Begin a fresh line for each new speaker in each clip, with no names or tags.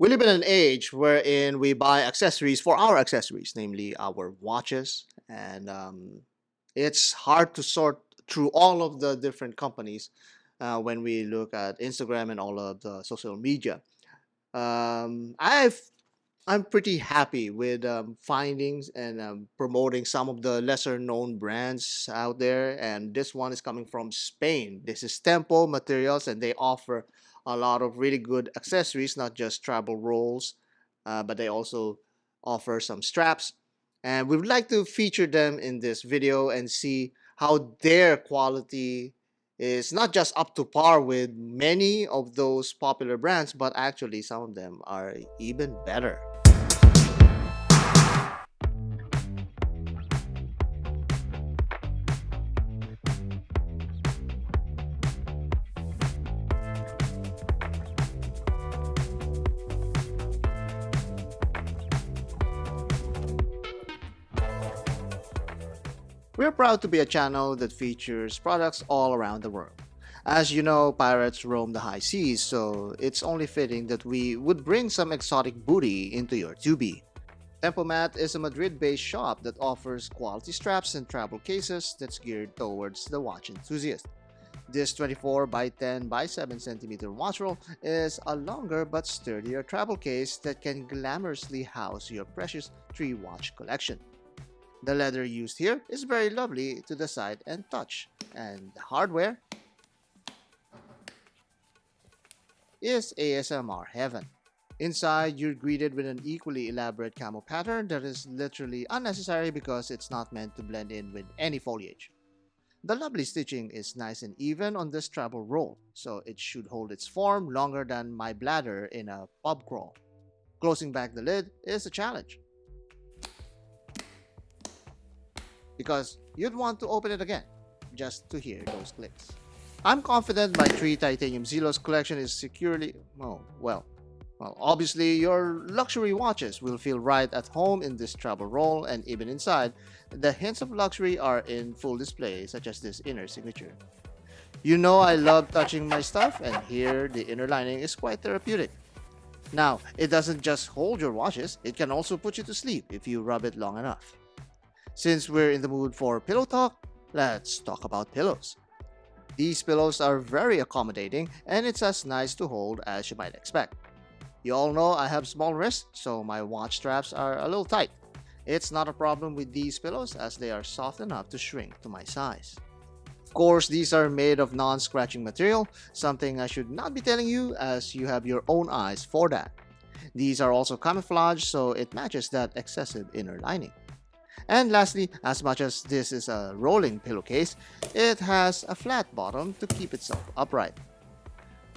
We live in an age wherein we buy accessories for our accessories, namely our watches, and it's hard to sort through all of the different companies when we look at Instagram and all of the social media. I'm pretty happy with findings and promoting some of the lesser known brands out there. And this one is coming from Spain. This is Tempo Materials, and they offer a lot of really good accessories, not just travel rolls, but they also offer some straps. And we would like to feature them in this video and see how their quality is not just up to par with many of those popular brands, but actually some of them are even better. We're proud to be a channel that features products all around the world. As you know, pirates roam the high seas, so it's only fitting that we would bring some exotic booty into your 2B. TempoMat is a Madrid-based shop that offers quality straps and travel cases that's geared towards the watch enthusiast. This 24 by 10 by 7 centimeter watch roll is a longer but sturdier travel case that can glamorously house your precious 3 watch collection. The leather used here is very lovely to the sight and touch, and the hardware is ASMR heaven. Inside, you're greeted with an equally elaborate camo pattern that is literally unnecessary because it's not meant to blend in with any foliage. The lovely stitching is nice and even on this travel roll, so it should hold its form longer than my bladder in a pub crawl. Closing back the lid is a challenge, because you'd want to open it again just to hear those clicks. I'm confident my 3 titanium Zelos collection is securely, obviously your luxury watches will feel right at home in this travel roll, and even inside, the hints of luxury are in full display, such as this inner signature. You know I love touching my stuff, and here the inner lining is quite therapeutic. Now, it doesn't just hold your watches, it can also put you to sleep if you rub it long enough. Since we're in the mood for pillow talk, let's talk about pillows. These pillows are very accommodating, and it's as nice to hold as you might expect. You all know I have small wrists, so my watch straps are a little tight. It's not a problem with these pillows as they are soft enough to shrink to my size. Of course, these are made of non-scratching material, something I should not be telling you as you have your own eyes for that. These are also camouflage, so it matches that excessive inner lining. And lastly, as much as this is a rolling pillowcase, it has a flat bottom to keep itself upright.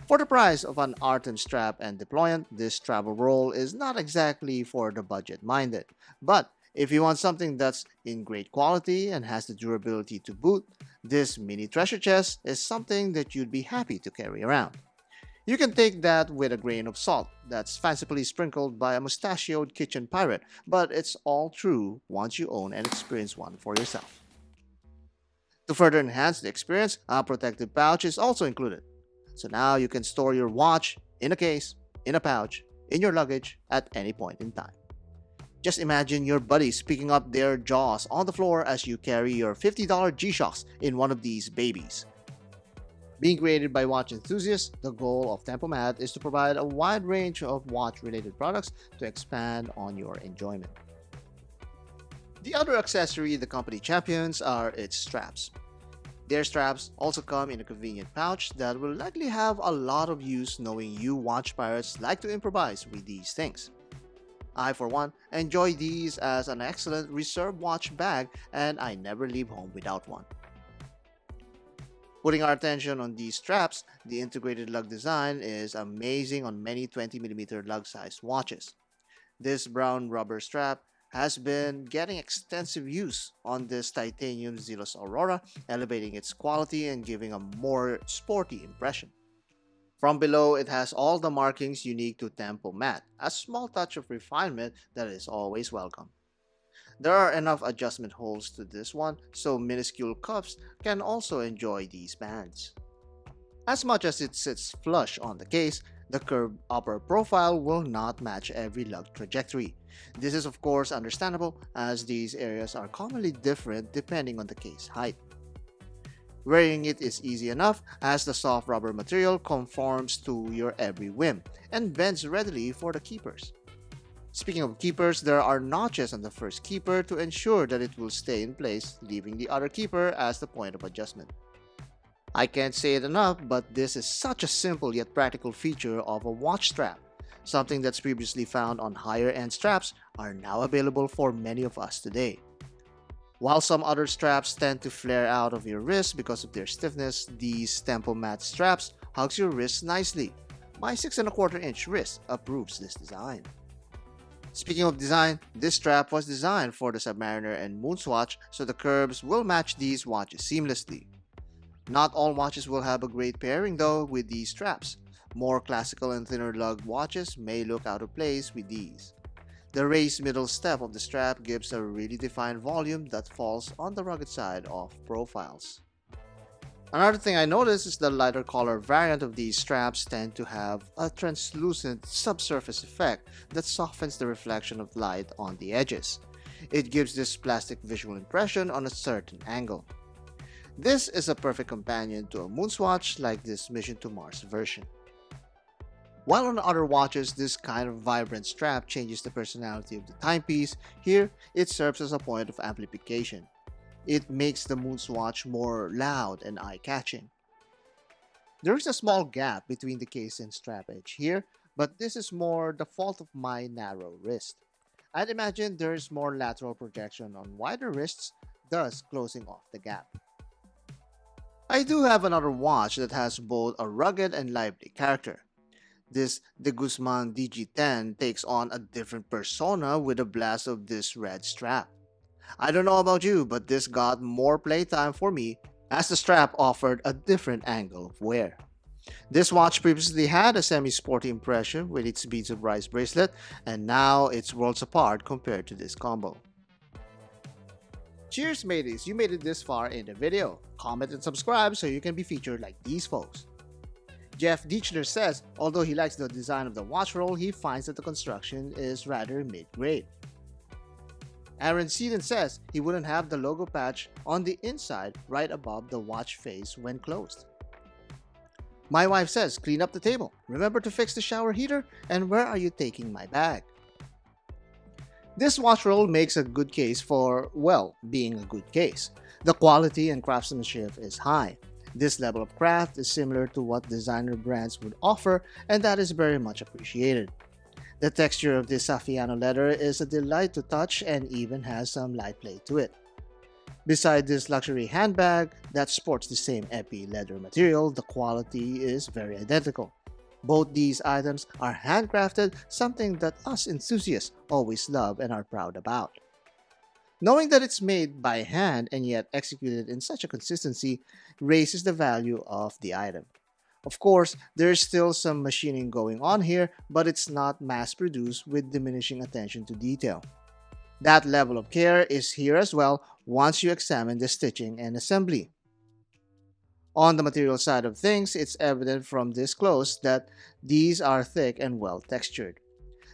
For the price of an Artem strap and deployant, this travel roll is not exactly for the budget-minded. But if you want something that's in great quality and has the durability to boot, this mini treasure chest is something that you'd be happy to carry around. You can take that with a grain of salt that's fancifully sprinkled by a mustachioed kitchen pirate, but it's all true once you own and experience one for yourself. To further enhance the experience, a protective pouch is also included. So now you can store your watch in a case, in a pouch, in your luggage at any point in time. Just imagine your buddies picking up their jaws on the floor as you carry your $50 G-Shocks in one of these babies. Being created by watch enthusiasts, the goal of TempoMat is to provide a wide range of watch-related products to expand on your enjoyment. The other accessory the company champions are its straps. Their straps also come in a convenient pouch that will likely have a lot of use, knowing you watch pirates like to improvise with these things. I, for one, enjoy these as an excellent reserve watch bag, and I never leave home without one. Putting our attention on these straps, the integrated lug design is amazing on many 20mm lug-sized watches. This brown rubber strap has been getting extensive use on this titanium Zelos Aurora, elevating its quality and giving a more sporty impression. From below, it has all the markings unique to TempoMat, a small touch of refinement that is always welcome. There are enough adjustment holes to this one, so minuscule cuffs can also enjoy these bands. As much as it sits flush on the case, The curved upper profile will not match every lug trajectory. This is of course understandable as these areas are commonly different depending on the case height. Wearing it is easy enough as the soft rubber material conforms to your every whim and bends readily for the keepers. Speaking of keepers, there are notches on the first keeper to ensure that it will stay in place, leaving the other keeper as the point of adjustment. I can't say it enough, but this is such a simple yet practical feature of a watch strap. Something that's previously found on higher end straps are now available for many of us today. While some other straps tend to flare out of your wrist because of their stiffness, these TempoMat straps hugs your wrist nicely. My 6¼ inch wrist approves this design. Speaking of design, this strap was designed for the Submariner and Moonswatch, so the curves will match these watches seamlessly. Not all watches will have a great pairing though with these straps. More classical and thinner lug watches may look out of place with these. The raised middle step of the strap gives a really defined volume that falls on the rugged side of profiles. Another thing I noticed is the lighter color variant of these straps tend to have a translucent subsurface effect that softens the reflection of light on the edges. It gives this plastic visual impression on a certain angle. This is a perfect companion to a moonswatch like this Mission to Mars version. While on other watches, this kind of vibrant strap changes the personality of the timepiece, here it serves as a point of amplification. It makes the moonswatch more loud and eye-catching. There is a small gap between the case and strap edge here, but this is more the fault of my narrow wrist. I'd imagine there is more lateral projection on wider wrists, thus closing off the gap. I do have another watch that has both a rugged and lively character. This De Guzman DG10 takes on a different persona with a blast of this red strap. I don't know about you, but this got more playtime for me as the strap offered a different angle of wear. This watch previously had a semi-sporty impression with its beads of rice bracelet, and now it's worlds apart compared to this combo. Cheers mateys, you made it this far in the video. Comment and subscribe so you can be featured like these folks. Jeff Diechler says, although he likes the design of the watch roll, he finds that the construction is rather mid-grade. Aaron Seaton says he wouldn't have the logo patch on the inside right above the watch face when closed. My wife says, clean up the table, remember to fix the shower heater, and where are you taking my bag? This watch roll makes a good case for, well, being a good case. The quality and craftsmanship is high. This level of craft is similar to what designer brands would offer, and that is very much appreciated. The texture of this Saffiano leather is a delight to touch and even has some light play to it. Beside this luxury handbag that sports the same epi leather material, the quality is very identical. Both these items are handcrafted, something that us enthusiasts always love and are proud about. Knowing that it's made by hand and yet executed in such a consistency raises the value of the item. Of course, there is still some machining going on here, but it's not mass-produced with diminishing attention to detail. That level of care is here as well once you examine the stitching and assembly. On the material side of things, it's evident from this close that these are thick and well textured.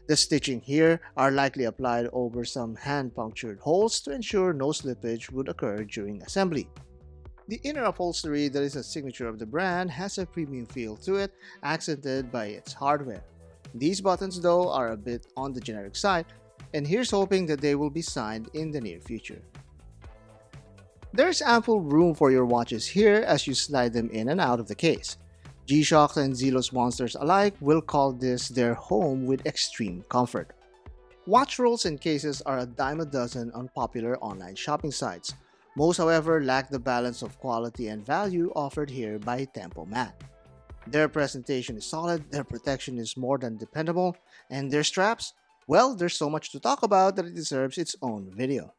The stitching here are likely applied over some hand-punctured holes to ensure no slippage would occur during assembly. The inner upholstery that is a signature of the brand has a premium feel to it, accented by its hardware. These buttons though are a bit on the generic side, and here's hoping that they will be signed in the near future. There's ample room for your watches here as you slide them in and out of the case. GShock and Zelos monsters alike will call this their home with extreme comfort. Watch rolls and cases are a dime a dozen on popular online shopping sites. Most, however, lack the balance of quality and value offered here by TempoMat. Their presentation is solid, their protection is more than dependable, and their straps? Well, there's so much to talk about that it deserves its own video.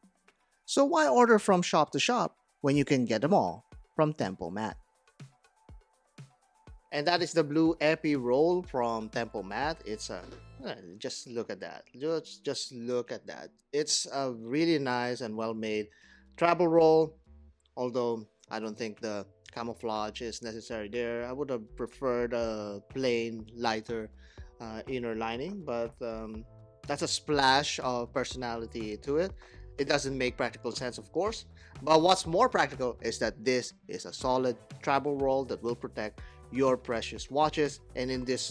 So why order from shop to shop when you can get them all from TempoMat? And that is the blue epi roll from TempoMat. It's a just look at that. Just look at that. It's a really nice and well-made travel roll. Although I don't think the camouflage is necessary there. I would have preferred a plain, lighter inner lining, but that's a splash of personality to it. It doesn't make practical sense, of course, but what's more practical is that this is a solid travel roll that will protect your precious watches. And in this,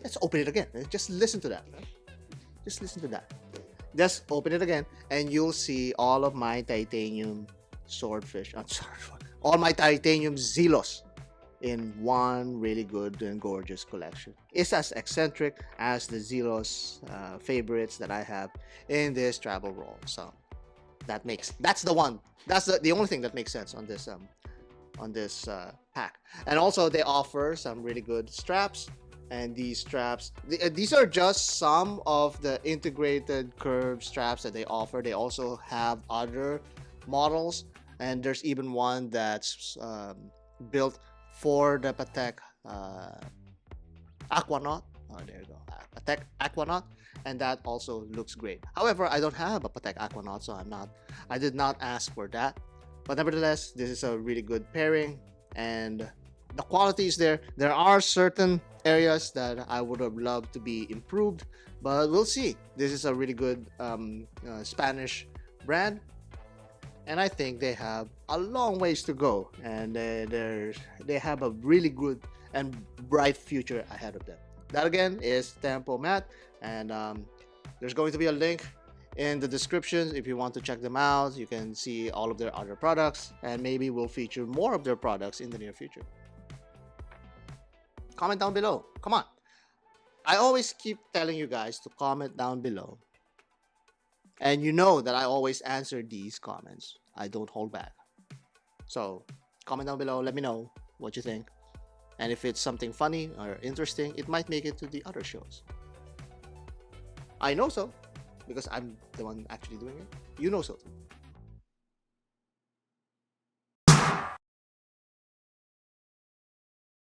let's open it again. Just listen to that. Just listen to that. Just open it again, and you'll see all of my titanium swordfish. I'm sorry, all my titanium Zelos in one really good and gorgeous collection. It's as eccentric as the Zelos favorites that I have in this travel roll. So that's the one. That's the only thing that makes sense on this pack. And also they offer some really good straps. And these straps, these are just some of the integrated curved straps that they offer. They also have other models, and there's even one that's built for the Patek Aquanaut. Oh, there you go, Patek Aquanaut, and that also looks great. However, I don't have a Patek Aquanaut, so I did not ask for that. But nevertheless, this is a really good pairing, and the quality is there. There are certain areas that I would have loved to be improved, but we'll see. This is a really good Spanish brand, and I think they have a long ways to go, and they have a really good and bright future ahead of them. That again is TempoMat, and there's going to be a link in the description if you want to check them out. You can see all of their other products, and maybe we'll feature more of their products in the near future. Comment down below. Come on. I always keep telling you guys to comment down below. And you know that I always answer these comments. I don't hold back. So, comment down below. Let me know what you think. And if it's something funny or interesting, it might make it to the other shows. I know so, because I'm the one actually doing it. You know so too.